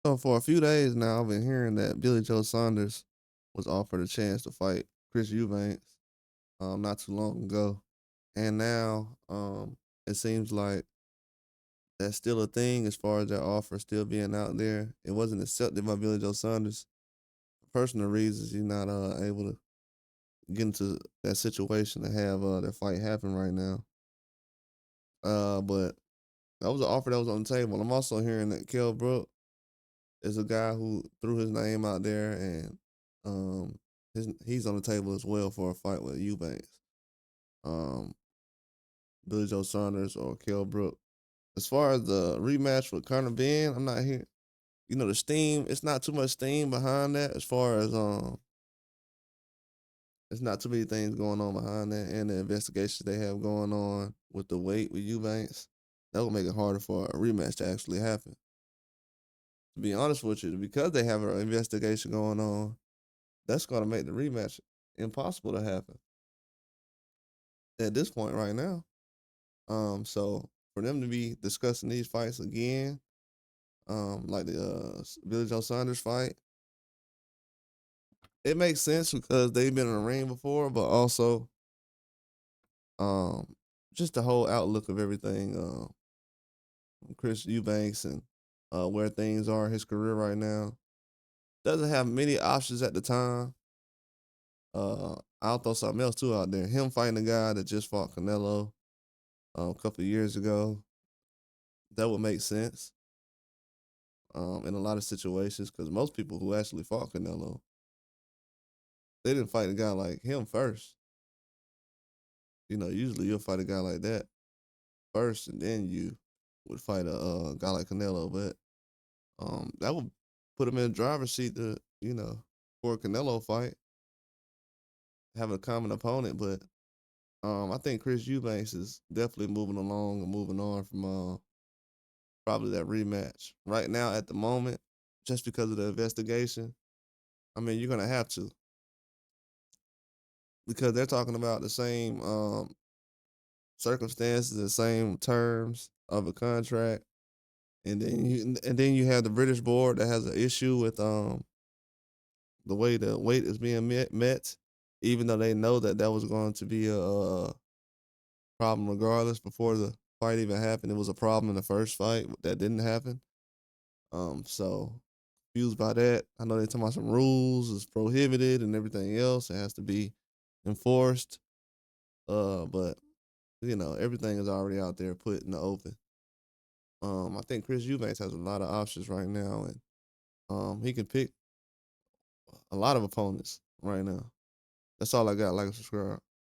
So for a few days now, I've been hearing that Billy Joe Saunders was offered a chance to fight Chris Eubanks not too long ago, and now it seems like that's still a thing as far as that offer still being out there. It wasn't accepted by Billy Joe Saunders for personal reasons. He's not able to get into that situation to have that fight happen right now. But that was an offer that was on the table. I'm also hearing that Kell Brook is a guy who threw his name out there, and he's on the table as well for a fight with Eubanks, um, Billy Joe Saunders or Kell Brook. As far as the rematch with Conor Ben, I'm not here. You know, the steam. It's not too much steam behind that. As far as it's not too many things going on behind that, and the investigations they have going on with the weight with Eubanks. That would make it harder for a rematch to actually happen. To be honest with you, because they have an investigation going on, that's going to make the rematch impossible to happen at this point right now. So for them to be discussing these fights again, like the Billy Joe Saunders fight, it makes sense because they've been in the ring before, but also um, just the whole outlook of everything. Chris Eubanks and where things are in his career right now doesn't have many options at the time. I'll throw something else too out there. Him fighting a guy that just fought Canelo a couple of years ago, that would make sense in a lot of situations because most people who actually fought Canelo, they didn't fight a guy like him first. You know, usually you'll fight a guy like that first, and then you would fight a guy like Canelo. But that would put him in the driver's seat to, for a Canelo fight, have a common opponent. But I think Chris Eubanks is definitely moving along and moving on from probably that rematch. Right now, at the moment, just because of the investigation, I mean, you're gonna have to because they're talking about the same circumstances, the same terms of a contract, and then you have the British board that has an issue with the way the weight is being met, even though they know that that was going to be a problem regardless before the fight even happened. It was a problem in the first fight that didn't happen. So confused by that. I know they're talking about some rules, it's prohibited and everything else. It has to be enforced. But everything is already out there put in the open. I think Chris Eubanks has a lot of options right now, and he can pick a lot of opponents right now. That's all I got. Like and subscribe.